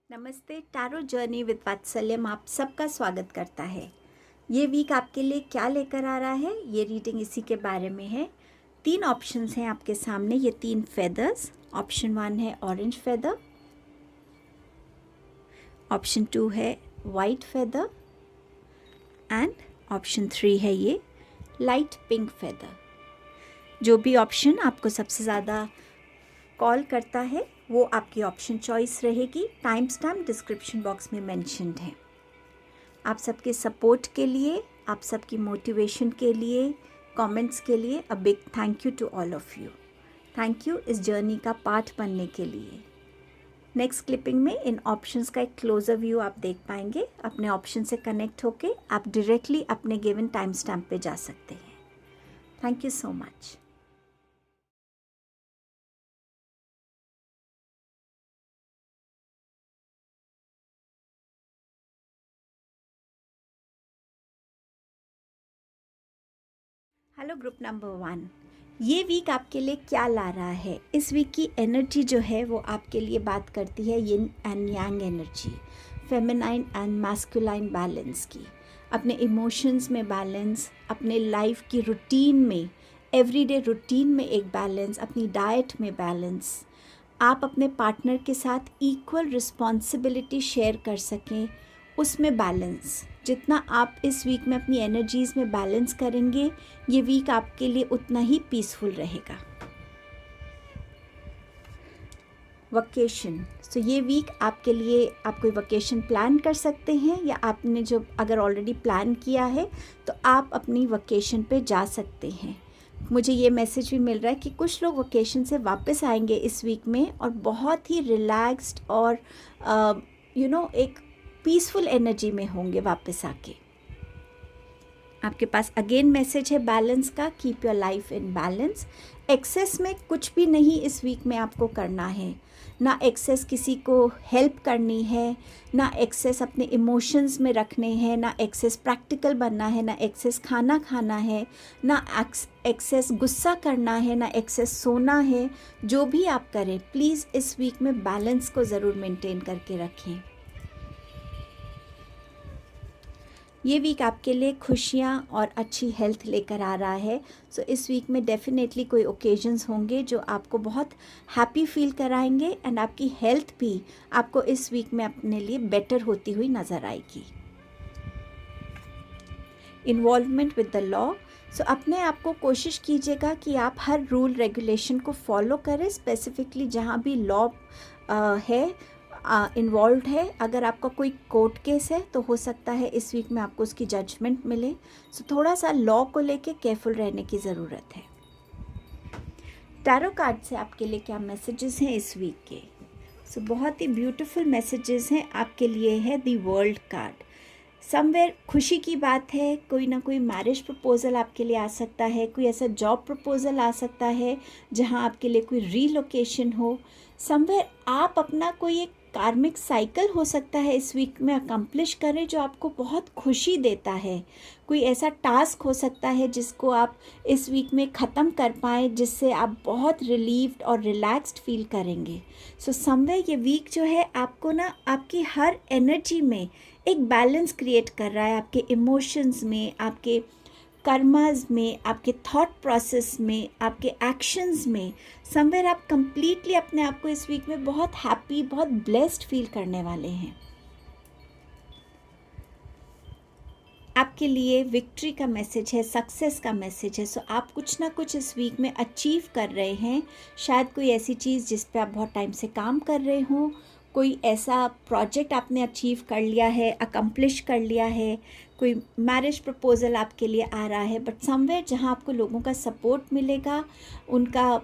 नमस्ते। Tarot journey with वात्सल्यम आप सबका स्वागत करता है। ये वीक आपके लिए क्या लेकर आ रहा है, ये रीडिंग इसी के बारे में है। 3 ऑप्शंस हैं आपके सामने, ये 3 फेदर्स। ऑप्शन 1 है ऑरेंज फेदर, ऑप्शन 2 है वाइट फेदर एंड ऑप्शन 3 है ये लाइट पिंक फेदर। जो भी ऑप्शन आपको सबसे ज़्यादा कॉल करता है वो आपकी ऑप्शन चॉइस रहेगी। टाइम स्टैम्प डिस्क्रिप्शन बॉक्स में मेंशन्ड है। आप सबके सपोर्ट के लिए, आप सबकी मोटिवेशन के लिए, कमेंट्स के लिए a big thank you to all of you. Thank you इस जर्नी का पार्ट बनने के लिए। नेक्स्ट क्लिपिंग में इन ऑप्शंस का एक क्लोजर व्यू आप देख पाएंगे। अपने ऑप्शन से कनेक्ट होके आप डायरेक्टली अपने गिवन टाइम स्टैम्प पे जा सकते हैं। Thank you so much. Hello group number 1, ये वीक आपके लिए क्या ला रहा है? इस वीक की एनर्जी जो है वो आपके लिए बात करती है yin and yang energy, feminine and masculine balance की। अपने इमोशंस में बैलेंस, अपने लाइफ की रूटीन में, एवरीडे रूटीन में एक बैलेंस, अपनी डाइट में बैलेंस, आप अपने पार्टनर के साथ इक्वल रिस्पॉन्सिबिलिटी शेयर कर सकें उसमें बैलेंस। जितना आप इस वीक में अपनी एनर्जीज़ में बैलेंस करेंगे, ये वीक आपके लिए उतना ही पीसफुल रहेगा। वकेशन, सो ये वीक आपके लिए आप कोई वकेशन प्लान कर सकते हैं, या आपने जो अगर ऑलरेडी प्लान किया है तो आप अपनी वकेशन पे जा सकते हैं। मुझे ये मैसेज भी मिल रहा है कि कुछ लोग वकेशन से वापस आएंगे इस वीक में और बहुत ही रिलैक्स्ड और एक पीसफुल एनर्जी में होंगे वापस आके। आपके पास अगेन मैसेज है बैलेंस का, keep your life in balance. Excess में कुछ भी नहीं इस वीक में आपको करना है। ना एक्सेस किसी को हेल्प करनी है, ना एक्सेस अपने इमोशंस में रखने हैं, ना एक्सेस प्रैक्टिकल बनना है, ना एक्सेस खाना खाना है, ना एक्सेस गुस्सा करना है, ना एक्सेस सोना है। जो भी आप करें प्लीज़ इस वीक में बैलेंस को ज़रूर मेंटेन करके रखें। ये वीक आपके लिए खुशियाँ और अच्छी हेल्थ लेकर आ रहा है। सो इस वीक में डेफिनेटली कोई ओकेजन्स होंगे जो आपको बहुत हैप्पी फील कराएंगे एंड आपकी हेल्थ भी आपको इस वीक में अपने लिए बेटर होती हुई नज़र आएगी। इन्वॉल्वमेंट विद द लॉ, सो अपने आप को कोशिश कीजिएगा कि आप हर रूल रेगुलेशन को फॉलो करें, स्पेसिफिकली जहाँ भी लॉ है इन्वॉल्व है। अगर आपका कोई कोर्ट केस है तो हो सकता है इस वीक में आपको उसकी जजमेंट मिले। सो थोड़ा सा लॉ को लेके केयरफुल रहने की ज़रूरत है। टैरो कार्ड से आपके लिए क्या मैसेजेस हैं इस वीक के? सो बहुत ही ब्यूटीफुल मैसेजेस हैं आपके लिए। है द वर्ल्ड कार्ड। समवेयर खुशी की बात है, कोई ना कोई मैरिज प्रपोज़ल आपके लिए आ सकता है, कोई ऐसा जॉब प्रपोज़ल आ सकता है जहां आपके लिए कोई रीलोकेशन हो। समवेयर आप अपना कोई एक कार्मिक साइकिल हो सकता है इस वीक में अकम्प्लिश करें जो आपको बहुत खुशी देता है। कोई ऐसा टास्क हो सकता है जिसको आप इस वीक में ख़त्म कर पाएँ, जिससे आप बहुत रिलीव्ड और रिलैक्स्ड फील करेंगे। सो समवेयर ये वीक जो है आपको ना आपकी हर एनर्जी में एक बैलेंस क्रिएट कर रहा है, आपके इमोशंस में, आपके कर्मास में, आपके थॉट प्रोसेस में, आपके एक्शंस में। समवेयर आप कंप्लीटली अपने आप को इस वीक में बहुत हैप्पी, बहुत ब्लेस्ड फील करने वाले हैं। आपके लिए विक्ट्री का मैसेज है, सक्सेस का मैसेज है। सो आप कुछ ना कुछ इस वीक में अचीव कर रहे हैं। शायद कोई ऐसी चीज़ जिस पे आप बहुत टाइम से काम कर रहे हों, कोई ऐसा प्रोजेक्ट आपने अचीव कर लिया है, अकम्प्लिश कर लिया है, कोई मैरिज प्रपोज़ल आपके लिए आ रहा है। बट समवेयर जहाँ आपको लोगों का सपोर्ट मिलेगा, उनका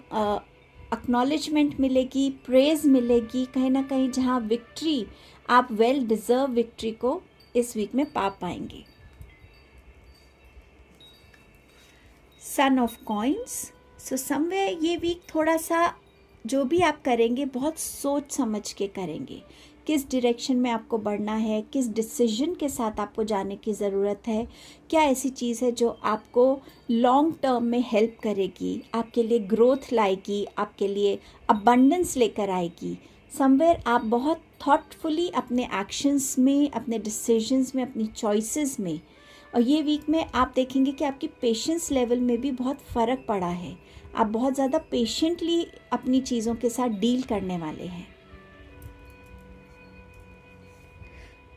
एक्नॉलेजमेंट मिलेगी, प्रेज़ मिलेगी, कहीं ना कहीं जहाँ विक्ट्री, आप वेल डिज़र्व विक्ट्री को इस वीक में पा पाएंगे। Son of coins, so somewhere ये वीक थोड़ा सा जो भी आप करेंगे बहुत सोच समझ के करेंगे। किस डायरेक्शन में आपको बढ़ना है, किस डिसीजन के साथ आपको जाने की ज़रूरत है, क्या ऐसी चीज़ है जो आपको लॉन्ग टर्म में हेल्प करेगी, आपके लिए ग्रोथ लाएगी, आपके लिए अबंडेंस लेकर आएगी। समवेयर आप बहुत थॉटफुली अपने एक्शंस में, अपने डिसीजंस में, अपनी चॉइसेस में, और ये वीक में आप देखेंगे कि आपकी पेशेंस लेवल में भी बहुत फ़र्क पड़ा है। आप बहुत ज़्यादा पेशेंटली अपनी चीज़ों के साथ डील करने वाले हैं।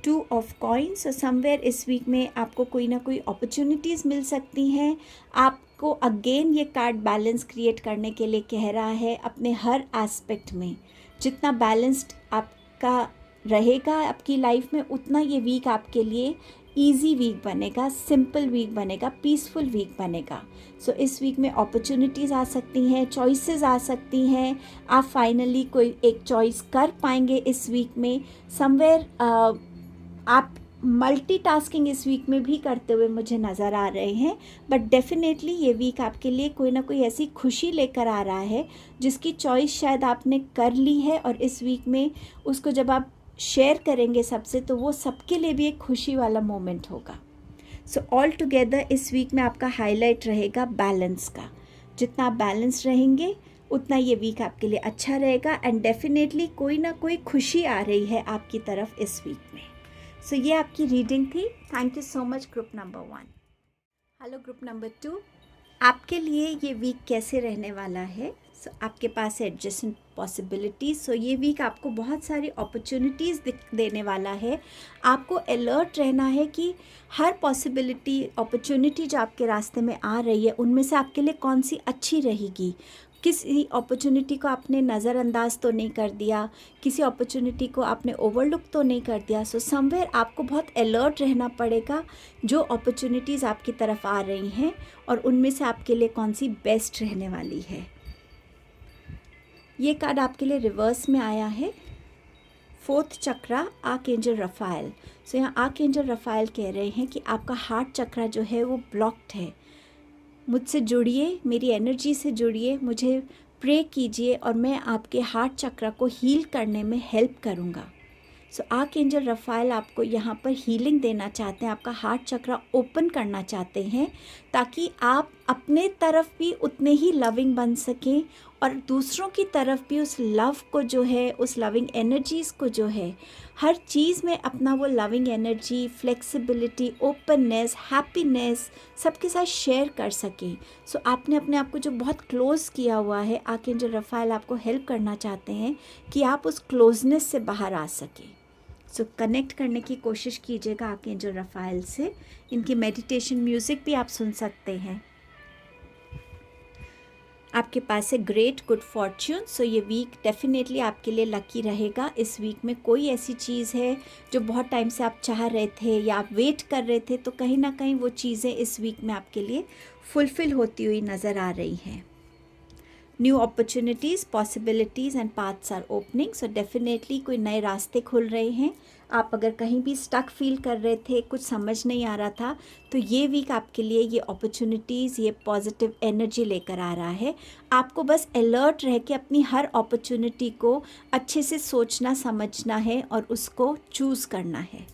2 ऑफ कॉइन्स, और समवेयर इस वीक में आपको कोई ना कोई अपॉर्चुनिटीज़ मिल सकती हैं। आपको अगेन ये कार्ड बैलेंस क्रिएट करने के लिए कह रहा है। अपने हर एस्पेक्ट में जितना बैलेंस्ड आपका रहेगा आपकी लाइफ में, उतना ये वीक आपके लिए ईजी वीक बनेगा, सिंपल वीक बनेगा, पीसफुल वीक बनेगा। सो इस वीक में अपॉर्चुनिटीज़ आ सकती हैं, चॉइसेस आ सकती हैं। आप फाइनली कोई एक चॉइस कर पाएंगे इस वीक में। समवेयर आप मल्टीटास्किंग इस वीक में भी करते हुए मुझे नज़र आ रहे हैं, बट डेफिनेटली ये वीक आपके लिए कोई ना कोई ऐसी खुशी लेकर आ रहा है जिसकी चॉइस शायद आपने कर ली है, और इस वीक में उसको जब आप शेयर करेंगे सबसे, तो वो सबके लिए भी एक खुशी वाला मोमेंट होगा। सो ऑल टुगेदर इस वीक में आपका हाईलाइट रहेगा बैलेंस का। जितना आप बैलेंस रहेंगे उतना ये वीक आपके लिए अच्छा रहेगा, एंड डेफिनेटली कोई ना कोई खुशी आ रही है आपकी तरफ इस वीक में। सो ये आपकी रीडिंग थी। Thank you so much group number 1। Hello group number 2, आपके लिए ये वीक कैसे रहने वाला है? सो आपके पास है एडजस्टमेंट पॉसिबिलिटीज़। सो ये वीक आपको बहुत सारी अपॉर्चुनिटीज़ देने वाला है। आपको अलर्ट रहना है कि हर पॉसिबिलिटी, अपॉर्चुनिटी जो आपके रास्ते में आ रही है, उनमें से आपके लिए कौन सी अच्छी रहेगी। किसी अपॉर्चुनिटी को आपने नज़रअंदाज तो नहीं कर दिया, किसी अपॉर्चुनिटी को आपने ओवरलुक तो नहीं कर दिया। सो समवेयर आपको बहुत अलर्ट रहना पड़ेगा जो अपॉर्चुनिटीज़ आपकी तरफ आ रही हैं, और उनमें से आपके लिए कौन सी बेस्ट रहने वाली है। ये कार्ड आपके लिए रिवर्स में आया है। 4th चक्रा, आर्कएंजल रफाएल। सो यहाँ आर्कएंजल रफाएल कह रहे हैं कि आपका हार्ट चक्रा जो है वो ब्लॉक्ड है। मुझसे जुड़िए, मेरी एनर्जी से जुड़िए, मुझे प्रे कीजिए, और मैं आपके हार्ट चक्रा को हील करने में हेल्प करूँगा। सो आर्कएंजल रफाएल आपको यहाँ पर हीलिंग देना चाहते हैं, आपका हार्ट चक्रा ओपन करना चाहते हैं, ताकि आप अपने तरफ भी उतने ही लविंग बन सकें, और दूसरों की तरफ भी उस लव को जो है, उस लविंग एनर्जीज़ को जो है, हर चीज़ में अपना वो loving energy, flexibility, openness, happiness सबके साथ शेयर कर सकें। सो आपने अपने आप को जो बहुत क्लोज़ किया हुआ है, आर्कएंजल रफाएल आपको हेल्प करना चाहते हैं कि आप उस क्लोजनेस से बाहर आ सकें। सो कनेक्ट करने की कोशिश कीजिएगा आर्कएंजल रफाएल से। इनकी मेडिटेशन म्यूज़िक भी आप सुन सकते हैं। आपके पास है ग्रेट गुड फॉर्च्यून। सो ये वीक डेफिनेटली आपके लिए लकी रहेगा। इस वीक में कोई ऐसी चीज़ है जो बहुत टाइम से आप चाह रहे थे या आप वेट कर रहे थे, तो कहीं ना कहीं वो चीज़ें इस वीक में आपके लिए फुलफ़िल होती हुई नज़र आ रही हैं। New opportunities, possibilities and paths are opening. So definitely कोई नए रास्ते खुल रहे हैं। आप अगर कहीं भी स्टक फील कर रहे थे, कुछ समझ नहीं आ रहा था, तो ये वीक आपके लिए ये अपॉर्चुनिटीज़, ये पॉजिटिव एनर्जी लेकर आ रहा है। आपको बस अलर्ट रह के अपनी हर अपॉर्चुनिटी को अच्छे से सोचना, समझना है और उसको चूज़ करना है।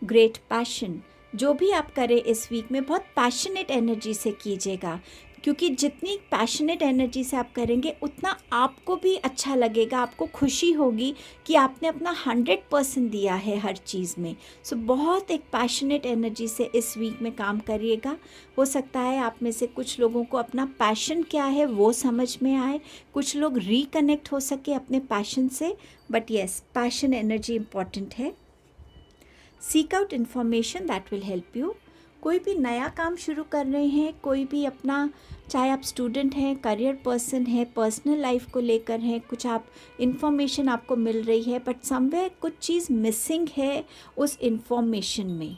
ग्रेट पैशन, जो भी आप करें इस वीक में बहुत पैशनेट एनर्जी से कीजिएगा, क्योंकि जितनी पैशनेट एनर्जी से आप करेंगे उतना आपको भी अच्छा लगेगा, आपको खुशी होगी कि आपने अपना 100% दिया है हर चीज़ में। सो बहुत एक पैशनेट एनर्जी से इस वीक में काम करिएगा। हो सकता है आप में से कुछ लोगों को अपना पैशन क्या है वो समझ में आए, कुछ लोग रिकनेक्ट हो सके अपने पैशन से, but yes, passion energy important है। Seek out information that will help you. कोई भी नया काम शुरू कर रहे हैं, कोई भी अपना, चाहे आप स्टूडेंट हैं, करियर पर्सन हैं, पर्सनल लाइफ को लेकर हैं, कुछ आप इन्फॉर्मेशन आपको मिल रही है, बट समवेयर कुछ चीज़ मिसिंग है उस इन्फॉर्मेशन में।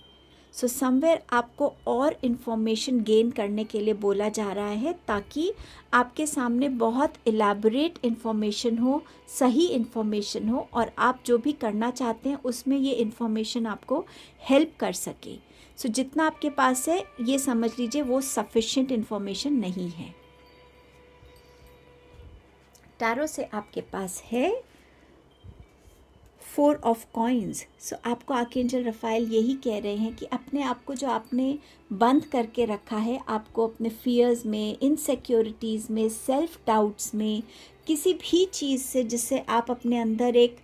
सो समवेयर आपको और इन्फॉर्मेशन गेन करने के लिए बोला जा रहा है, ताकि आपके सामने बहुत इलेबोरेट इन्फॉर्मेशन हो, सही इन्फॉर्मेशन हो, और आप जो भी करना चाहते हैं उसमें ये इन्फॉर्मेशन आपको हेल्प कर सके। सो जितना आपके पास है ये समझ लीजिए वो सफिशिएंट इन्फॉर्मेशन नहीं है। टैरो से आपके पास है 4 ऑफ कॉइन्स। सो आपको आर्कएंजल रफाइल यही कह रहे हैं कि अपने आप को जो आपने बंद करके रखा है, आपको अपने फियर्स में, इनसिक्योरिटीज़ में, सेल्फ डाउट्स में, किसी भी चीज़ से जिससे आप अपने अंदर एक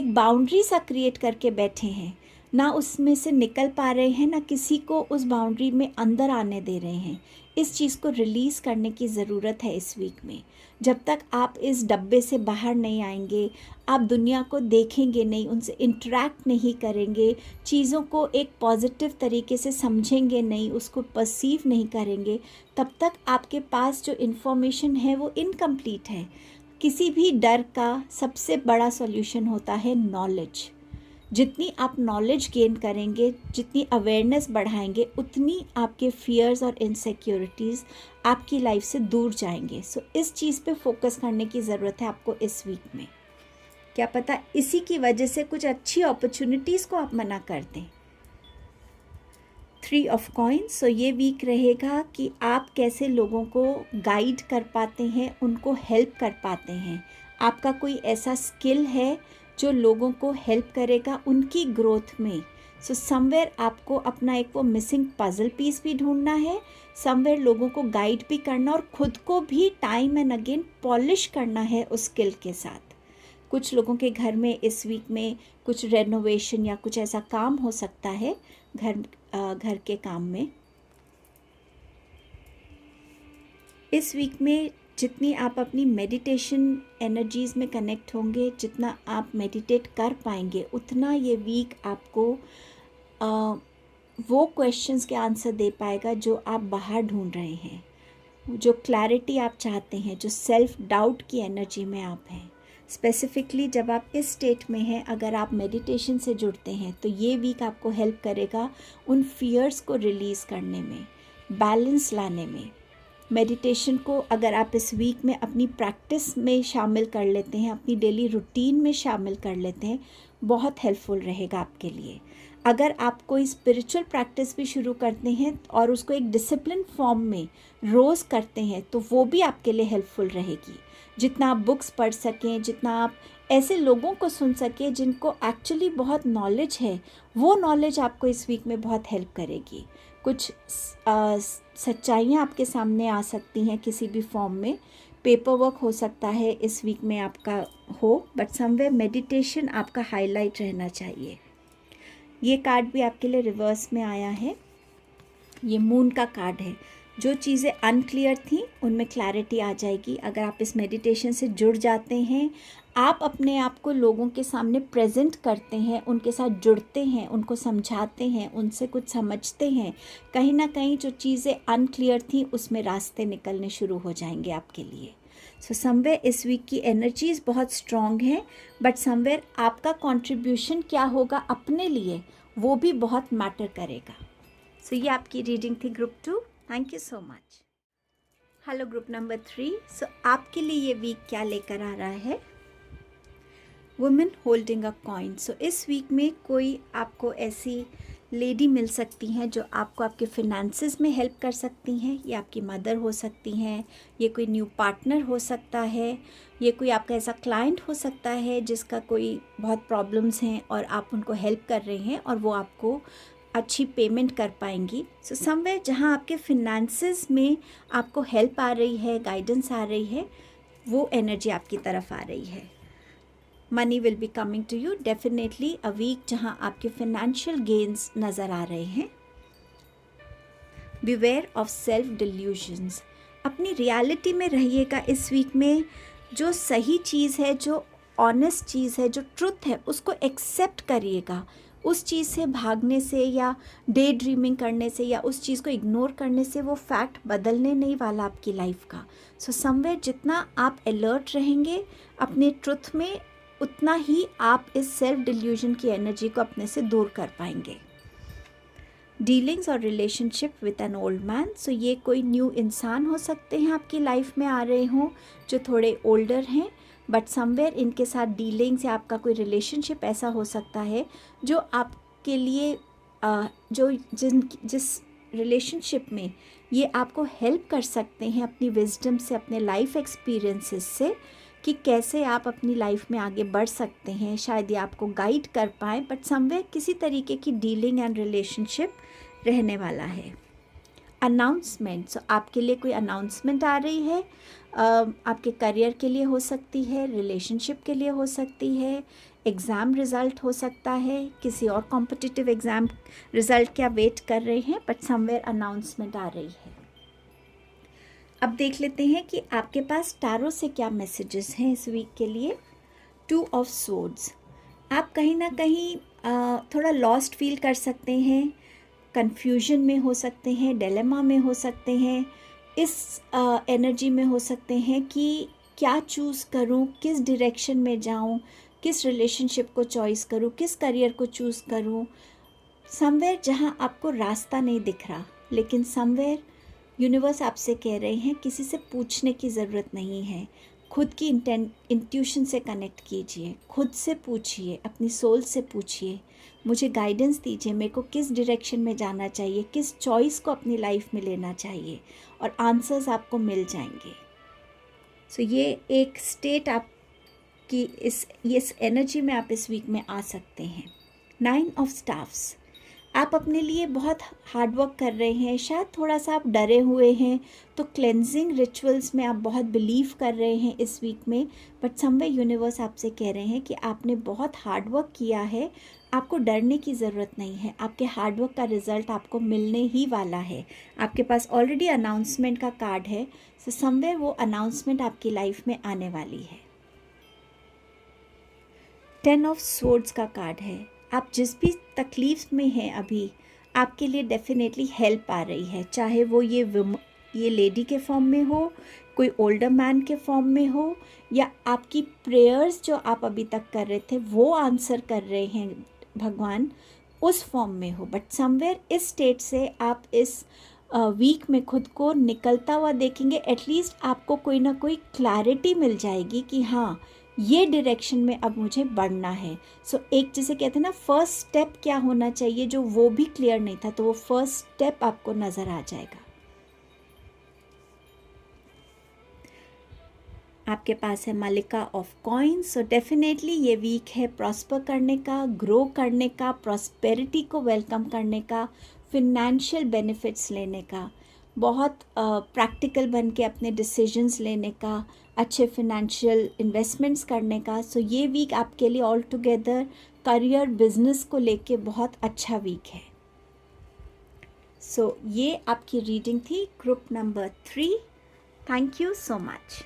बाउंड्री सा क्रिएट करके बैठे हैं, ना उसमें से निकल पा रहे हैं, ना किसी को उस बाउंड्री में अंदर आने दे रहे हैं, इस चीज़ को रिलीज़ करने की ज़रूरत है इस वीक में। जब तक आप इस डब्बे से बाहर नहीं आएंगे, आप दुनिया को देखेंगे नहीं, उनसे इंटरेक्ट नहीं करेंगे, चीज़ों को एक पॉजिटिव तरीके से समझेंगे नहीं, उसको परसीव नहीं करेंगे, तब तक आपके पास जो इन्फॉर्मेशन है वो इनकम्प्लीट है। किसी भी डर का सबसे बड़ा सॉल्यूशन होता है नॉलेज। जितनी आप नॉलेज गेन करेंगे, जितनी अवेयरनेस बढ़ाएंगे, उतनी आपके फियर्स और इनसिक्योरिटीज़ आपकी लाइफ से दूर जाएंगे। सो इस चीज़ पे फोकस करने की ज़रूरत है आपको इस वीक में। क्या पता इसी की वजह से कुछ अच्छी अपॉर्चुनिटीज़ को आप मना कर दें। 3 ऑफ कॉइन्स। सो ये वीक रहेगा कि आप कैसे लोगों को गाइड कर पाते हैं, उनको हेल्प कर पाते हैं। आपका कोई ऐसा स्किल है जो लोगों को हेल्प करेगा उनकी ग्रोथ में। सो समवेयर आपको अपना एक वो मिसिंग पजल पीस भी ढूंढना है, समवेयर लोगों को गाइड भी करना और खुद को भी टाइम एंड अगेन पॉलिश करना है उस स्किल के साथ। कुछ लोगों के घर में इस वीक में कुछ रेनोवेशन या कुछ ऐसा काम हो सकता है घर के काम में। इस वीक में जितनी आप अपनी मेडिटेशन एनर्जीज़ में कनेक्ट होंगे, जितना आप मेडिटेट कर पाएंगे, उतना ये वीक आपको वो क्वेश्चंस के आंसर दे पाएगा जो आप बाहर ढूंढ रहे हैं, जो क्लैरिटी आप चाहते हैं, जो सेल्फ डाउट की एनर्जी में आप हैं। स्पेसिफिकली जब आप इस स्टेट में हैं, अगर आप मेडिटेशन से जुड़ते हैं तो ये वीक आपको हेल्प करेगा उन फियर्स को रिलीज़ करने में, बैलेंस लाने में। मेडिटेशन को अगर आप इस वीक में अपनी प्रैक्टिस में शामिल कर लेते हैं, अपनी डेली रूटीन में शामिल कर लेते हैं, बहुत हेल्पफुल रहेगा आपके लिए। अगर आप कोई स्पिरिचुअल प्रैक्टिस भी शुरू करते हैं और उसको एक डिसिप्लिन फॉर्म में रोज़ करते हैं, तो वो भी आपके लिए हेल्पफुल रहेगी। जितना आप बुक्स पढ़ सकें, जितना आप ऐसे लोगों को सुन सकें जिनको एक्चुअली बहुत नॉलेज है, वो नॉलेज आपको इस वीक में बहुत हेल्प करेगी। कुछ सच्चाइयाँ आपके सामने आ सकती हैं किसी भी फॉर्म में। पेपर वर्क हो सकता है इस वीक में आपका हो, बट समवेयर मेडिटेशन आपका हाईलाइट रहना चाहिए। ये कार्ड भी आपके लिए रिवर्स में आया है, ये मून का कार्ड है। जो चीज़ें अनक्लियर थी उनमें क्लैरिटी आ जाएगी अगर आप इस मेडिटेशन से जुड़ जाते हैं। आप अपने आप को लोगों के सामने प्रेजेंट करते हैं, उनके साथ जुड़ते हैं, उनको समझाते हैं, उनसे कुछ समझते हैं, कहीं ना कहीं जो चीज़ें अनक्लियर थी उसमें रास्ते निकलने शुरू हो जाएंगे आपके लिए। सो समवेयर इस वीक की एनर्जीज़ बहुत स्ट्रॉन्ग है, बट समवेयर आपका कंट्रीब्यूशन क्या होगा अपने लिए वो भी बहुत मैटर करेगा। सो ये आपकी रीडिंग थी group 2। Thank you so much. Hello group number 3। So आपके लिए ये वीक क्या लेकर आ रहा है? Women holding a coin. So इस वीक में कोई आपको ऐसी लेडी मिल सकती हैं जो आपको आपके फिनेंसेस में हेल्प कर सकती हैं। ये आपकी मदर हो सकती हैं, ये कोई न्यू पार्टनर हो सकता है, ये कोई आपका ऐसा क्लाइंट हो सकता है जिसका कोई बहुत प्रॉब्लम्स हैं और आप उनको हेल्प कर रहे हैं और वो आपको अच्छी पेमेंट कर पाएंगी। सो समवेयर जहाँ आपके फिनेंसेस में आपको हेल्प आ रही है, गाइडेंस आ रही है, वो एनर्जी आपकी तरफ आ रही है। Money will be coming to you definitely. A week जहाँ आपके फिनेंशियल गेन्स नज़र आ रहे हैं। Beware of self delusions. अपनी रियलिटी में रहिएगा इस वीक में। जो सही चीज़ है, जो ऑनेस्ट चीज़ है, जो ट्रुथ है, उसको एक्सेप्ट करिएगा। उस चीज़ से भागने से या डे ड्रीमिंग करने से या उस चीज़ को इग्नोर करने से वो फैक्ट बदलने नहीं वाला आपकी लाइफ का। सो समवेयर जितना आप अलर्ट रहेंगे अपने ट्रुथ में, उतना ही आप इस सेल्फ डिल्यूजन की एनर्जी को अपने से दूर कर पाएंगे। डीलिंग्स और relationship with an old man. So ये कोई न्यू इंसान हो सकते हैं आपकी लाइफ में आ रहे हों जो थोड़े ओल्डर हैं, बट समवेयर इनके साथ डीलिंग्स या आपका कोई रिलेशनशिप ऐसा हो सकता है जो आपके लिए जिस रिलेशनशिप में ये आपको हेल्प कर सकते हैं अपनी विजडम से, अपने लाइफ एक्सपीरियंसेस से, कि कैसे आप अपनी लाइफ में आगे बढ़ सकते हैं। शायद ये आपको गाइड कर पाए, बट समवेयर किसी तरीके की डीलिंग एंड रिलेशनशिप रहने वाला है। अनाउंसमेंट, सो आपके लिए कोई अनाउंसमेंट आ रही है, आपके करियर के लिए हो सकती है, रिलेशनशिप के लिए हो सकती है, एग्ज़ाम रिज़ल्ट हो सकता है, किसी और कॉम्पिटिटिव एग्ज़ाम रिज़ल्ट क्या वेट कर रहे हैं, बट समवेयर अनाउंसमेंट आ रही है। अब देख लेते हैं कि आपके पास टैरो से क्या मैसेजेस हैं इस वीक के लिए। 2 ऑफ स्वॉर्ड्स, आप कहीं ना कहीं थोड़ा लॉस्ट फील कर सकते हैं, कंफ्यूजन में हो सकते हैं, डिलेमा में हो सकते हैं, इस एनर्जी में हो सकते हैं कि क्या चूज़ करूं, किस डायरेक्शन में जाऊं, किस रिलेशनशिप को चॉइस करूं, किस करियर को चूज़ करूं। समवेयर जहां आपको रास्ता नहीं दिख रहा, लेकिन समवेयर यूनिवर्स आपसे कह रहे हैं किसी से पूछने की ज़रूरत नहीं है, खुद की इंट्यूशन से कनेक्ट कीजिए, खुद से पूछिए, अपनी सोल से पूछिए, मुझे गाइडेंस दीजिए, मेरे को किस डायरेक्शन में जाना चाहिए, किस चॉइस को अपनी लाइफ में लेना चाहिए, और आंसर्स आपको मिल जाएंगे। सो ये एक स्टेट आपकी इस एनर्जी में आप इस वीक में आ सकते हैं। 9 ऑफ स्टाफ्स, आप अपने लिए बहुत हार्ड वर्क कर रहे हैं, शायद थोड़ा सा आप डरे हुए हैं, तो क्लेंजिंग रिचुअल्स में आप बहुत बिलीव कर रहे हैं इस वीक में, बट समवेयर यूनिवर्स आपसे कह रहे हैं कि आपने बहुत हार्ड वर्क किया है, आपको डरने की ज़रूरत नहीं है, आपके हार्ड वर्क का रिज़ल्ट आपको मिलने ही वाला है। आपके पास ऑलरेडी अनाउंसमेंट का कार्ड है, सो समवेयर वो अनाउंसमेंट आपकी लाइफ में आने वाली है। 10 ऑफ स्वॉर्ड्स का कार्ड है, आप जिस भी तकलीफ में हैं अभी, आपके लिए डेफिनेटली हेल्प आ रही है, चाहे वो ये लेडी के फॉर्म में हो, कोई ओल्डर मैन के फॉर्म में हो, या आपकी प्रेयर्स जो आप अभी तक कर रहे थे वो आंसर कर रहे हैं भगवान, उस फॉर्म में हो। बट समवेयर इस स्टेट से आप इस वीक में खुद को निकलता हुआ देखेंगे। एटलीस्ट आपको कोई ना कोई क्लैरिटी मिल जाएगी कि हाँ, ये डायरेक्शन में अब मुझे बढ़ना है। सो एक जिसे कहते हैं ना, फर्स्ट स्टेप क्या होना चाहिए, जो वो भी क्लियर नहीं था, तो वो फर्स्ट स्टेप आपको नज़र आ जाएगा। आपके पास है मलिका ऑफ कॉइन्स, सो डेफिनेटली ये वीक है प्रॉस्पर करने का, ग्रो करने का, प्रॉस्पेरिटी को वेलकम करने का, फिनेंशियल बेनिफिट्स लेने का, बहुत प्रैक्टिकल बन के अपने डिसीजंस लेने का, अच्छे फिनेंशियल इन्वेस्टमेंट्स करने का। सो ये वीक आपके लिए ऑल टुगेदर करियर बिजनेस को लेके बहुत अच्छा वीक है। सो ये आपकी रीडिंग थी group number 3। Thank you so much.